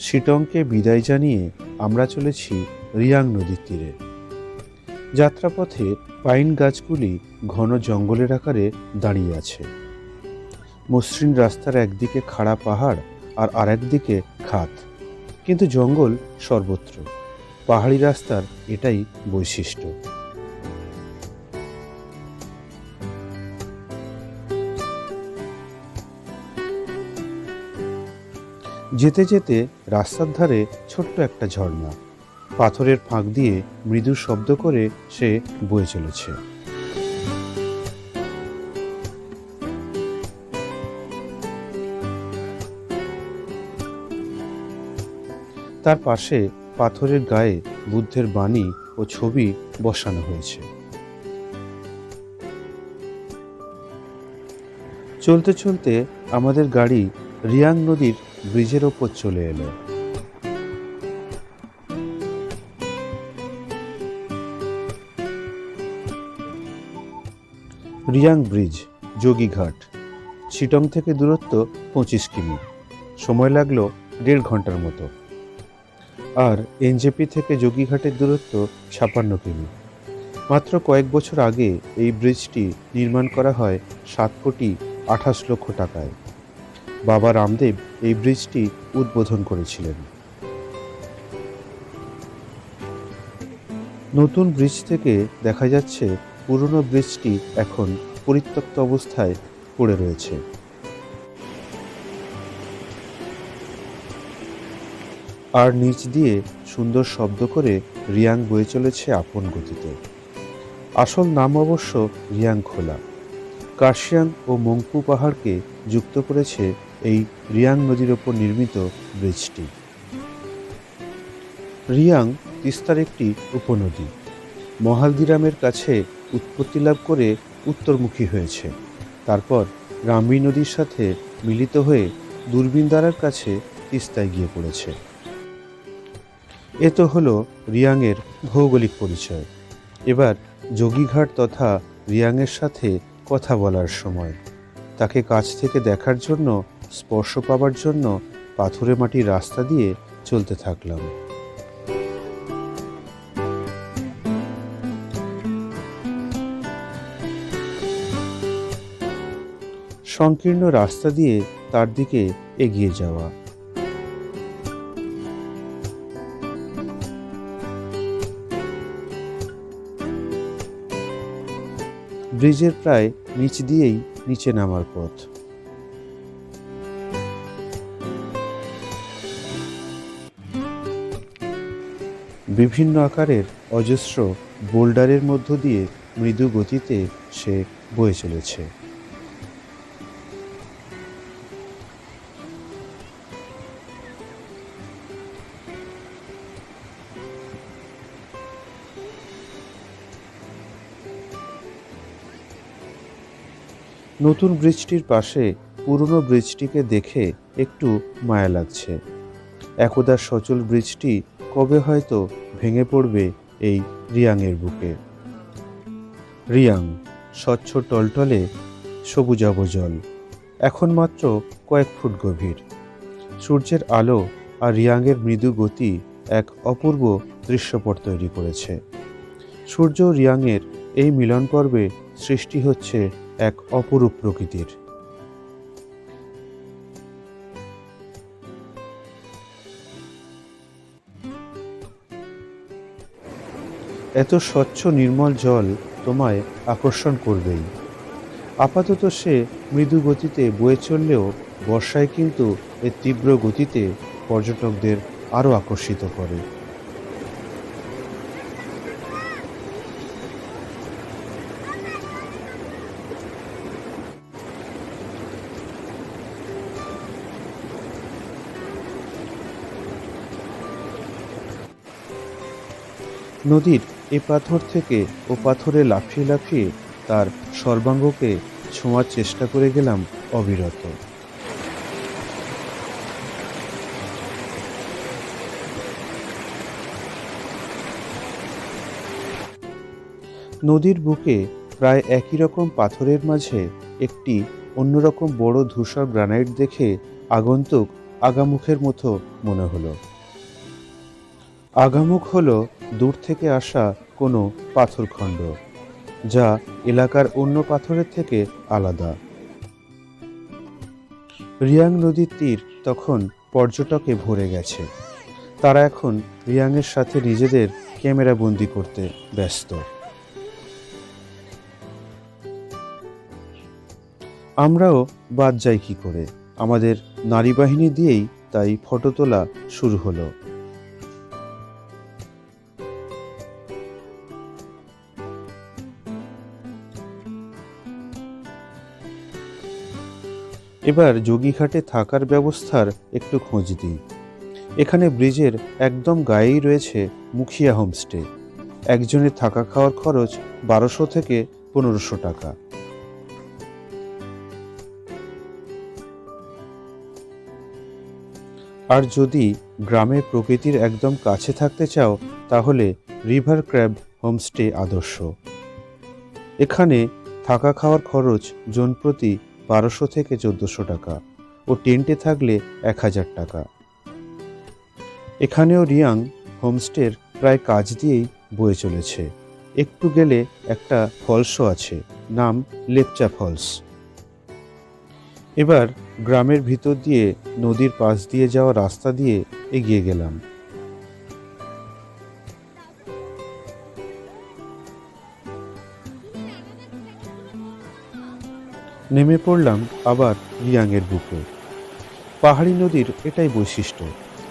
শিটংকে বিদায় জানিয়ে আমরা চলেছি রিয়াং নদীর তীরে। যাত্রাপথে পাইন গাছগুলি ঘন জঙ্গলের আকারে দাঁড়িয়ে আছে। মসৃণ রাস্তার একদিকে খাড়া পাহাড় আর আরেকদিকে খাত, কিন্তু জঙ্গল সর্বত্র। পাহাড়ি রাস্তার এটাই বৈশিষ্ট্য। যেতে যেতে রাস্তার ধারে ছোট্ট একটা ঝর্ণা, পাথরের ফাঁক দিয়ে মৃদু শব্দ করে সে বয়ে চলেছে। তার পাশে পাথরের গায়ে বুদ্ধের বাণী ও ছবি বসানো হয়েছে। চলতে চলতে আমাদের গাড়ি রিয়াং নদীর ব্রিজের ওপর চলে এলো। রিয়াং ব্রিজ, যোগীঘাট। শিটং থেকে দূরত্ব 25 কিমি, সময় লাগলো 1.5 ঘন্টার মতো। আর এনজেপি থেকে যোগীঘাটের দূরত্ব 56 কিমি। মাত্র কয়েক বছর আগে এই ব্রিজটি নির্মাণ করা হয় 7,28 লক্ষ টাকায়। বাবা রামদেব এই ব্রিজটি উদ্বোধন করেছিলেন। নতুন ব্রিজ থেকে দেখা যাচ্ছে পুরনো ব্রিজটি এখন পরিত্যক্ত অবস্থায় পড়ে রয়েছে। আর নিচ দিয়ে সুন্দর শব্দ করে রিয়াং বয়ে চলেছে আপন গতিতে। আসল নাম অবশ্য রিয়াং খোলা। কার্শিয়াং ও মংপু পাহাড়কে যুক্ত করেছে এই রিয়াং নদীর ওপর নির্মিত ব্রিজটি। রিয়াং তিস্তার একটি উপনদী। মহালদিরামের কাছে উৎপত্তি লাভ করে উত্তরমুখী হয়েছে, তারপর রামবি নদীর সাথে মিলিত হয়ে দুর্বিন্দারার কাছে তিস্তায় গিয়ে পড়েছে। এ তো হলো রিয়াংয়ের ভৌগোলিক পরিচয়। এবার যোগীঘাট তথা রিয়াংয়ের সাথে কথা বলার সময়। তাকে কাছ থেকে দেখার জন্য, স্পর্শ পাবার জন্য পাথুরে মাটির রাস্তা দিয়ে চলতে থাকলাম। সংকীর্ণ রাস্তা দিয়ে তার দিকে এগিয়ে যাওয়া। ব্রিজের প্রায় নিচ দিয়েই নিচে নামার পথ। বিভিন্ন আকারের অজস্র বোল্ডারের মধ্য দিয়ে মৃদু গতিতে সে বয়ে চলেছে। নতুন ব্রিজটির পাশে পুরনো ব্রিজটিকে দেখে একটু মায়া লাগছে। একদা সচল ব্রিজটি কবে হয়তো ভেঙে পড়বে এই রিয়াংয়ের বুকে। রিয়াং, স্বচ্ছ টলটলে সবুজাভ জল, এখন মাত্র কয়েক ফুট গভীর। সূর্যের আলো আর রিয়াংয়ের মৃদু গতি এক অপূর্ব দৃশ্যপট তৈরি করেছে। সূর্য রিয়াংয়ের এই মিলন পর্বে সৃষ্টি হচ্ছে এক অপরূপ প্রকৃতির। এত স্বচ্ছ নির্মল জল তোমায় আকর্ষণ করবেই। আপাতত সে মৃদু গতিতে বয়ে চললেও বর্ষায় কিন্তু এর তীব্র গতিতে পর্যটকদের আরও আকর্ষিত করে। নদীর এ পাথর থেকে ও পাথরে লাফিয়ে লাফিয়ে তার সর্বাঙ্গকে ছোঁয়ার চেষ্টা করে গেলাম অবিরত। নদীর বুকে প্রায় একই রকম পাথরের মাঝে একটি অন্যরকম বড় ধূসর গ্রানাইট দেখে আগন্তুক আগামুখের মতো মনে হলো। আগামুখ হলো দূর থেকে আসা কোনো পাথরখণ্ড, যা এলাকার অন্য পাথরের থেকে আলাদা। রিয়াং নদীর তীর তখন পর্যটকে ভরে গেছে। তারা এখন রিয়াংয়ের সাথে নিজেদের ক্যামেরা বন্দি করতে ব্যস্ত। আমরাও বাদ যাই কি করে, আমাদের নারী বাহিনী দিয়েই তাই ফটো তোলা শুরু হলো। এবার যোগীঘাটে থাকার ব্যবস্থার একটু খোঁজ দিই। এখানে ব্রিজের একদম গায়েই রয়েছে মুখিয়া হোমস্টে। একজনের থাকা খাওয়ার খরচ 1200 থেকে 1500 টাকা। আর যদি গ্রামের প্রকৃতির একদম কাছে থাকতে চাও, তাহলে রিভার ক্র্যাব হোমস্টে আদর্শ। এখানে থাকা খাওয়ার খরচ জন প্রতি 1200 থেকে 1400 টাকা ও টেন্টে থাকলে 1000 টাকা। এখানেও রিয়াং হোমস্টের প্রায় কাজ দিয়েই বয়ে চলেছে। একটু গেলে একটা ফলসও আছে, নাম লেপচা ফলস। এবার গ্রামের ভিতর দিয়ে নদীর পাশ দিয়ে যাওয়া রাস্তা দিয়ে এগিয়ে গেলাম। নেমে পড়লাম আবার রিয়াংয়ের বুকে। পাহাড়ি নদীর এটাই বৈশিষ্ট্য,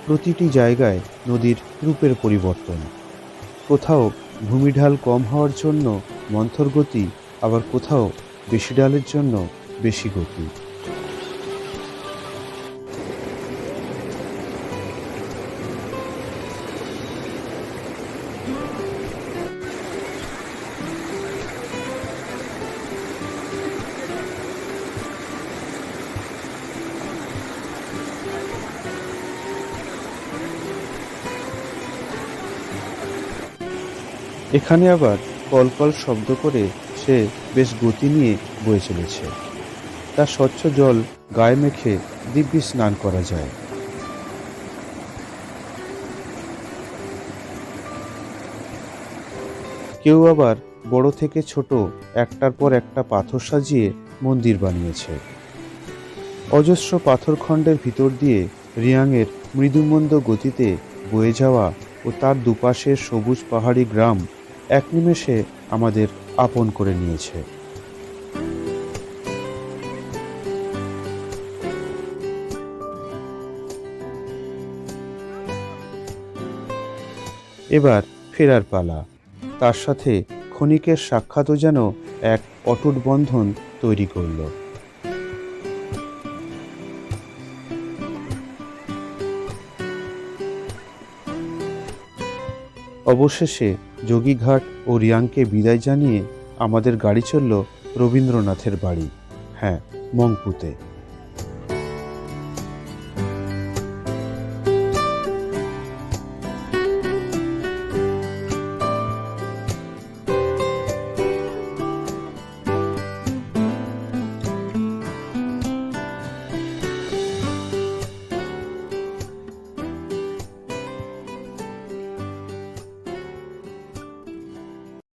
প্রতিটি জায়গায় নদীর রূপের পরিবর্তন। কোথাও ভূমিঢাল কম হওয়ার জন্য মন্থর গতি, আবার কোথাও বেশি ঢালের জন্য বেশি গতি। এখানে আবার কলকল শব্দ করে সে বেশ গতি নিয়ে বয়ে চলেছে। তার স্বচ্ছ জল গায়ে মেখে দিব্যি স্নান করা যায়। কেউ আবার বড় থেকে ছোট একটার পর একটা পাথর সাজিয়ে মন্দির বানিয়েছে। অজস্র পাথরখণ্ডের ভিতর দিয়ে রিয়াংয়ের মৃদুমন্দ গতিতে বয়ে যাওয়া ও তার দুপাশের সবুজ পাহাড়ি গ্রাম এক নিমেষে আমাদের আপন করে নিয়েছে। এবার ফেরার পালা। তার সাথে ক্ষণিকের সাক্ষাৎও যেন এক অটুট বন্ধন তৈরি করল। অবশেষে যোগীঘাট ও রিয়াংকে বিদায় জানিয়ে আমাদের গাড়ি চলল রবীন্দ্রনাথের বাড়ি, হ্যাঁ, মংপুতে।